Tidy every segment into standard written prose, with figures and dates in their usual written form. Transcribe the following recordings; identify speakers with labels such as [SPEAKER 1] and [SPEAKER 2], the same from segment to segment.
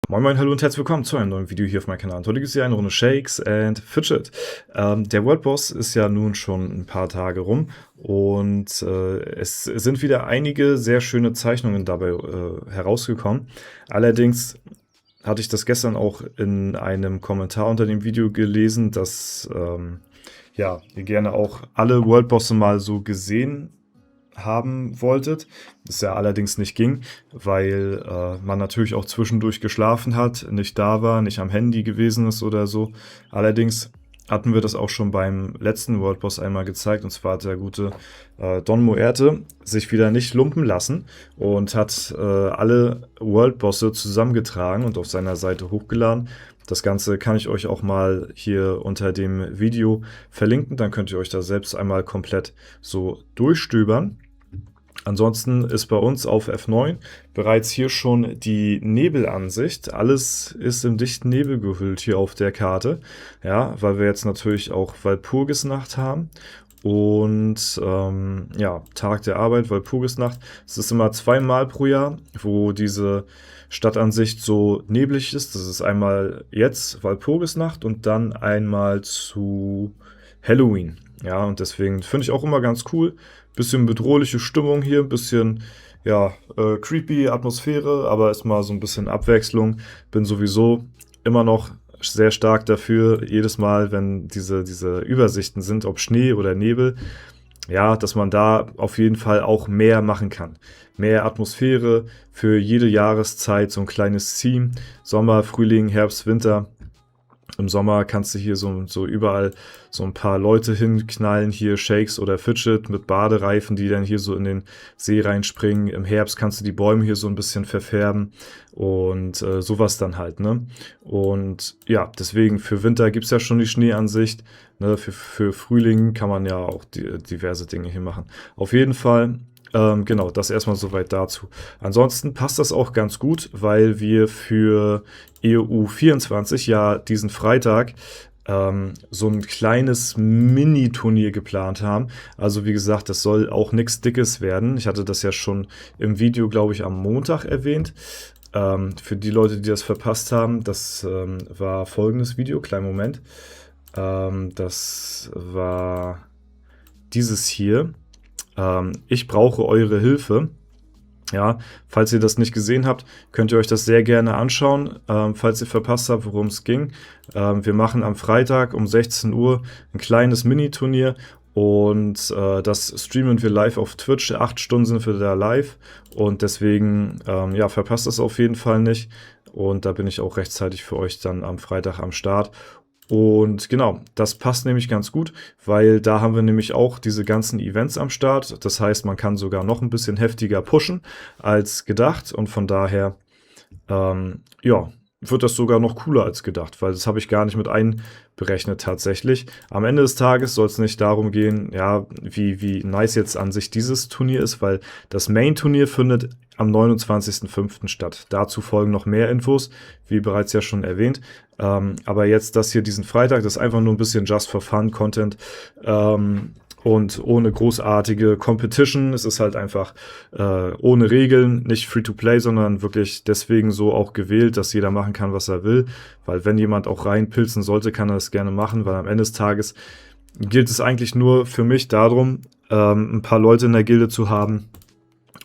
[SPEAKER 1] Moin Moin, hallo und herzlich willkommen zu einem neuen Video hier auf meinem Kanal. Heute gibt es hier eine Runde Shakes and Fidget. Der World Boss ist ja nun schon ein paar Tage rum und es sind wieder einige sehr schöne Zeichnungen dabei herausgekommen. Allerdings hatte ich das gestern auch in einem Kommentar unter dem Video gelesen, dass ja, ihr gerne auch alle World Bosse mal so gesehen haben wolltet, das ja allerdings nicht ging, weil man natürlich auch zwischendurch geschlafen hat, nicht da war, nicht am Handy gewesen ist oder so. Allerdings hatten wir das auch schon beim letzten World Boss einmal gezeigt, und zwar hat der gute Don Muerte sich wieder nicht lumpen lassen und hat alle World Bosse zusammengetragen und auf seiner Seite hochgeladen. Das Ganze kann ich euch auch mal hier unter dem Video verlinken, dann könnt ihr euch da selbst einmal komplett so durchstöbern. Ansonsten ist bei uns auf F9 bereits hier schon die Nebelansicht. Alles ist im dichten Nebel gehüllt hier auf der Karte, ja, weil wir jetzt natürlich auch Walpurgisnacht haben. Und ja, Tag der Arbeit, Walpurgisnacht. Es ist immer zweimal pro Jahr, wo diese Stadtansicht so neblig ist. Das ist einmal jetzt Walpurgisnacht und dann einmal zu Halloween. Ja, und deswegen finde ich auch immer ganz cool. Bisschen bedrohliche Stimmung hier, bisschen ja, creepy Atmosphäre, aber ist mal so ein bisschen Abwechslung. Bin sowieso immer noch sehr stark dafür, jedes Mal, wenn diese Übersichten sind, ob Schnee oder Nebel, ja, dass man da auf jeden Fall auch mehr machen kann. Mehr Atmosphäre für jede Jahreszeit, so ein kleines Theme. Sommer, Frühling, Herbst, Winter. Im Sommer kannst du hier so überall so ein paar Leute hinknallen, hier Shakes oder Fidget mit Badereifen, die dann hier so in den See reinspringen. Im Herbst kannst du die Bäume hier so ein bisschen verfärben und sowas dann halt, ne? Und ja, deswegen für Winter gibt es ja schon die Schneeansicht, ne? Für Frühling kann man ja auch diverse Dinge hier machen. Auf jeden Fall. Genau, das erstmal soweit dazu. Ansonsten passt das auch ganz gut, weil wir für EU24 ja diesen Freitag so ein kleines Mini-Turnier geplant haben. Also wie gesagt, das soll auch nichts Dickes werden. Ich hatte das ja schon im Video, glaube ich, am Montag erwähnt. Für die Leute, die das verpasst haben, das war folgendes Video. Kleinen Moment. Das war dieses hier. Ich brauche eure Hilfe. Ja, falls ihr das nicht gesehen habt, könnt ihr euch das sehr gerne anschauen, falls ihr verpasst habt, worum es ging. Wir machen am Freitag um 16 Uhr ein kleines Mini-Turnier und das streamen wir live auf Twitch. 8 Stunden sind wir da live und deswegen ja, verpasst das auf jeden Fall nicht. Und da bin ich auch rechtzeitig für euch dann am Freitag am Start. Und genau, das passt nämlich ganz gut, weil da haben wir nämlich auch diese ganzen Events am Start. Das heißt, man kann sogar noch ein bisschen heftiger pushen als gedacht und von daher, ja, wird das sogar noch cooler als gedacht, weil das habe ich gar nicht mit einberechnet tatsächlich. Am Ende des Tages soll es nicht darum gehen, ja, wie nice jetzt an sich dieses Turnier ist, weil das Main-Turnier findet am 29.05. statt. Dazu folgen noch mehr Infos, wie bereits ja schon erwähnt. Aber jetzt das hier diesen Freitag, das ist einfach nur ein bisschen Just for Fun Content. Und ohne großartige Competition. Es ist halt einfach ohne Regeln, nicht Free-to-Play, sondern wirklich deswegen so auch gewählt, dass jeder machen kann, was er will. Weil wenn jemand auch reinpilzen sollte, kann er das gerne machen, weil am Ende des Tages gilt es eigentlich nur für mich darum, ein paar Leute in der Gilde zu haben,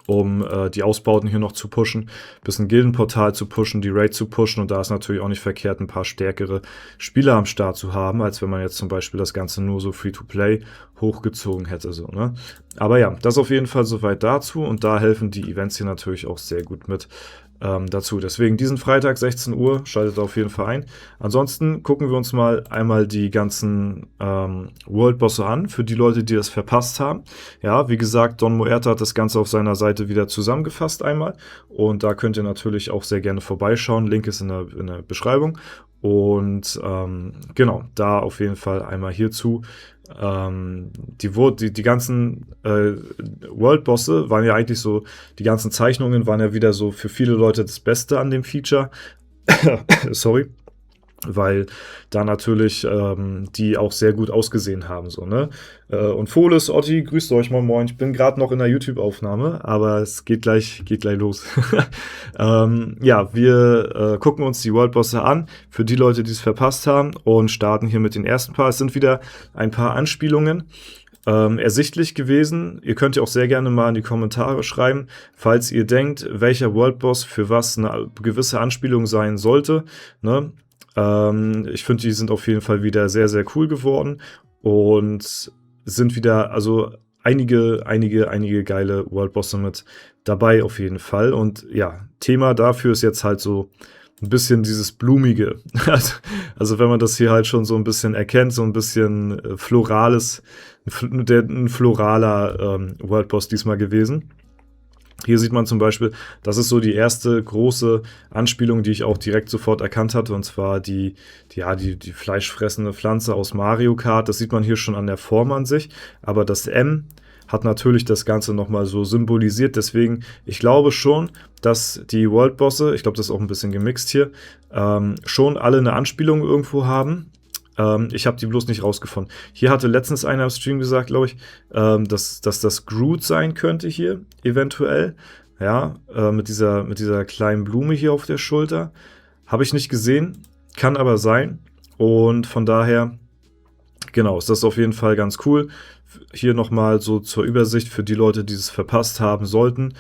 [SPEAKER 1] um die Ausbauten hier noch zu pushen, bisschen Gildenportal zu pushen, die Raid zu pushen, und da ist natürlich auch nicht verkehrt, ein paar stärkere Spieler am Start zu haben, als wenn man jetzt zum Beispiel das Ganze nur so Free-to-Play hochgezogen hätte. So, ne? Aber ja, das auf jeden Fall soweit dazu, und da helfen die Events hier natürlich auch sehr gut mit dazu. Deswegen diesen Freitag 16 Uhr, schaltet auf jeden Fall ein. Ansonsten gucken wir uns mal einmal die ganzen World Bosse an, für die Leute, die das verpasst haben. Ja, wie gesagt, Don Muerte hat das Ganze auf seiner Seite wieder zusammengefasst einmal, und da könnt ihr natürlich auch sehr gerne vorbeischauen. Link ist in der Beschreibung. Und genau, da auf jeden Fall einmal hierzu. Die ganzen World-Bosse waren ja eigentlich so, die ganzen Zeichnungen waren ja wieder so für viele Leute das Beste an dem Feature. Sorry. weil da natürlich die auch sehr gut ausgesehen haben, so, ne? Und Foles, Otti, grüßt euch, moin moin. Ich bin gerade noch in der YouTube-Aufnahme, aber es geht gleich los. Ja, wir gucken uns die Worldbosse an, für die Leute, die es verpasst haben, und starten hier mit den ersten paar. Es sind wieder ein paar Anspielungen ersichtlich gewesen. Ihr könnt ja auch sehr gerne mal in die Kommentare schreiben, falls ihr denkt, welcher Worldboss für was eine gewisse Anspielung sein sollte, ne? Ich finde, die sind auf jeden Fall wieder sehr, sehr cool geworden und sind wieder, also einige geile Worldbosse mit dabei auf jeden Fall. Und ja, Thema dafür ist jetzt halt so ein bisschen dieses Blumige. Also wenn man das hier halt schon so ein bisschen erkennt, so ein bisschen florales, ein floraler Worldboss diesmal gewesen. Hier sieht man zum Beispiel, das ist so die erste große Anspielung, die ich auch direkt sofort erkannt hatte, und zwar die fleischfressende Pflanze aus Mario Kart. Das sieht man hier schon an der Form an sich, aber das M hat natürlich das Ganze nochmal so symbolisiert. Deswegen, ich glaube schon, dass die Worldbosse, ich glaube, das ist auch ein bisschen gemixt hier, schon alle eine Anspielung irgendwo haben. Ich habe die bloß nicht rausgefunden. Hier hatte letztens einer im Stream gesagt, glaube ich, dass das Groot sein könnte hier, eventuell. Ja, mit dieser kleinen Blume hier auf der Schulter. Habe ich nicht gesehen, kann aber sein. Und von daher, genau, ist das auf jeden Fall ganz cool. Hier nochmal so zur Übersicht für die Leute, die es verpasst haben sollten.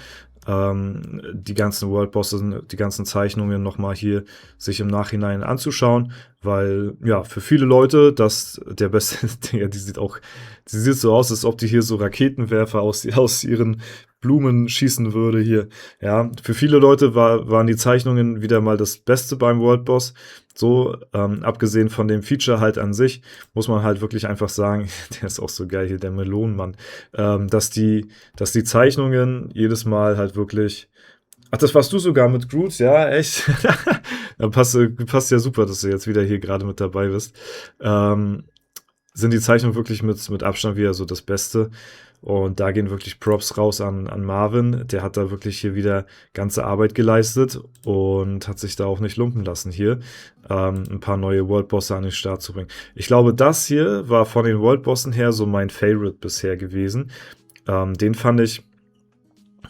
[SPEAKER 1] Die ganzen Worldbosse, die ganzen Zeichnungen nochmal hier sich im Nachhinein anzuschauen, weil ja, für viele Leute das der beste, die sieht so aus, als ob die hier so Raketenwerfer aus ihren Blumen schießen würde hier. Ja, für viele Leute waren die Zeichnungen wieder mal das Beste beim Worldboss. So, abgesehen von dem Feature halt an sich, muss man halt wirklich einfach sagen, der ist auch so geil hier, der Melonenmann, dass die Zeichnungen jedes Mal halt wirklich. Ach, das warst du sogar mit Groot, ja, echt? Da passt ja super, dass du jetzt wieder hier gerade mit dabei bist. Sind die Zeichnungen wirklich mit Abstand wieder so das Beste. Und da gehen wirklich Props raus an Marvin. Der hat da wirklich hier wieder ganze Arbeit geleistet und hat sich da auch nicht lumpen lassen, hier ein paar neue Worldbosse an den Start zu bringen. Ich glaube, das hier war von den Worldbossen her so mein Favorite bisher gewesen. Den fand ich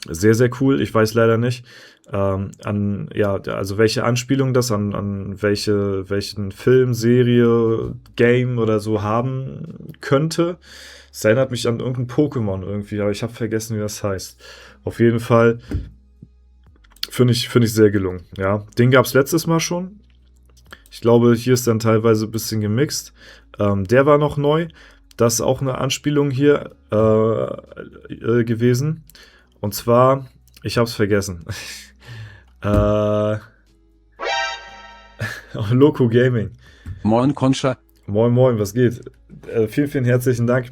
[SPEAKER 1] sehr, sehr cool. Ich weiß leider nicht, also welche Anspielung das an welchen Film, Serie, Game oder so haben könnte. Es erinnert mich an irgendein Pokémon irgendwie, aber ich habe vergessen, wie das heißt. Auf jeden Fall finde ich sehr gelungen. Ja, den gab es letztes Mal schon. Ich glaube, hier ist dann teilweise ein bisschen gemixt. Der war noch neu. Das ist auch eine Anspielung hier gewesen. Und zwar, ich habe es vergessen. Loco Gaming.
[SPEAKER 2] Moin, Concha.
[SPEAKER 1] Moin, moin, was geht? Vielen herzlichen Dank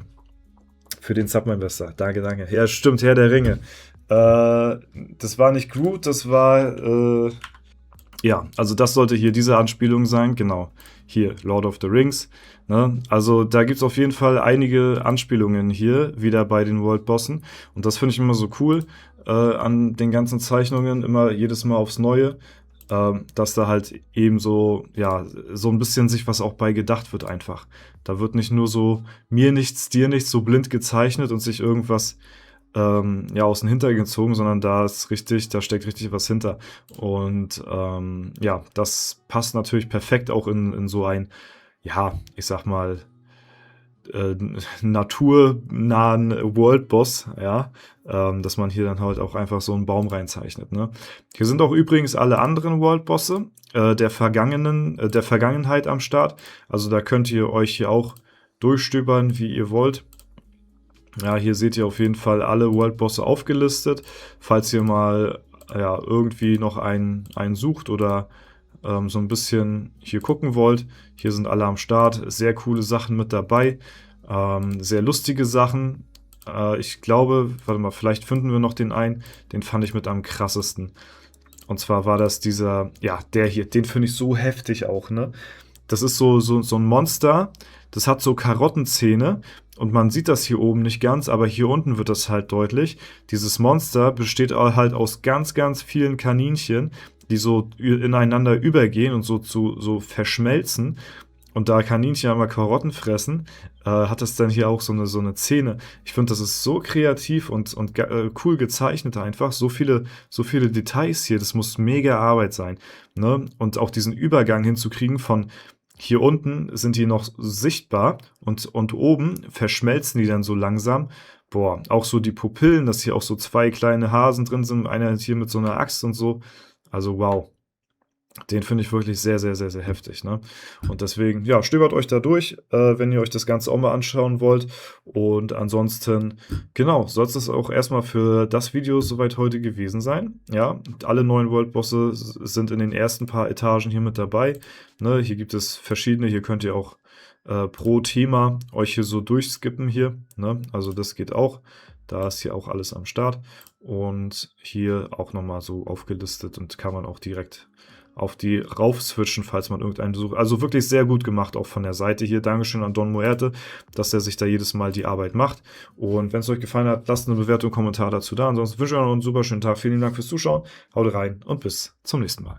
[SPEAKER 1] für den Sub, mein Bester. Danke. Ja, stimmt, Herr der Ringe. Das war nicht Groot, das war, ja, also das sollte hier diese Anspielung sein, genau. Hier, Lord of the Rings. Ne? Also da gibt es auf jeden Fall einige Anspielungen hier, wieder bei den Worldbossen. Und das finde ich immer so cool an den ganzen Zeichnungen, immer jedes Mal aufs Neue, dass da halt eben so, ja, so ein bisschen sich was auch bei gedacht wird einfach. Da wird nicht nur so mir nichts, dir nichts, so blind gezeichnet und sich irgendwas aus dem Hintern gezogen, sondern da steckt richtig was hinter. Und ja, das passt natürlich perfekt auch in so ein, ja, ich sag mal, naturnahen Worldboss, ja, dass man hier dann halt auch einfach so einen Baum reinzeichnet, ne? Hier sind auch übrigens alle anderen Worldbosse der Vergangenheit am Start. Also da könnt ihr euch hier auch durchstöbern, wie ihr wollt. Ja, hier seht ihr auf jeden Fall alle Worldbosse aufgelistet. Falls ihr mal ja, irgendwie noch einen sucht oder so ein bisschen hier gucken wollt. Hier sind alle am Start. Sehr coole Sachen mit dabei. Sehr lustige Sachen. Ich glaube, warte mal, vielleicht finden wir noch den einen. Den fand ich mit am krassesten. Und zwar war das dieser, ja, der hier. Den finde ich so heftig auch, ne? Das ist so ein Monster. Das hat so Karottenzähne. Und man sieht das hier oben nicht ganz, aber hier unten wird das halt deutlich. Dieses Monster besteht halt aus ganz, ganz vielen Kaninchen. die so ineinander übergehen und so verschmelzen. Und da Kaninchen einmal Karotten fressen, hat das dann hier auch so eine Szene. Ich finde, das ist so kreativ und cool gezeichnet einfach. So viele Details hier, das muss mega Arbeit sein. Ne? Und auch diesen Übergang hinzukriegen von hier unten sind die noch sichtbar und oben verschmelzen die dann so langsam. Boah, auch so die Pupillen, dass hier auch so 2 kleine Hasen drin sind, einer hier mit so einer Axt und so. Also wow. Den finde ich wirklich sehr, sehr, sehr, sehr heftig, ne? Und deswegen, ja, stöbert euch da durch, wenn ihr euch das Ganze auch mal anschauen wollt. Und ansonsten, genau, soll es auch erstmal für das Video soweit heute gewesen sein. Ja, alle neuen Worldbosse sind in den ersten paar Etagen hier mit dabei. Ne, hier gibt es verschiedene, hier könnt ihr auch pro Thema euch hier so durchskippen hier. Ne? Also das geht auch. Da ist hier auch alles am Start. Und hier auch nochmal so aufgelistet und kann man auch direkt auf die rauf switchen, falls man irgendeinen sucht. Also wirklich sehr gut gemacht, auch von der Seite hier. Dankeschön an Don Muerte, dass er sich da jedes Mal die Arbeit macht. Und wenn es euch gefallen hat, lasst eine Bewertung, Kommentar dazu da. Ansonsten wünsche ich euch noch einen super schönen Tag. Vielen Dank fürs Zuschauen. Haut rein und bis zum nächsten Mal.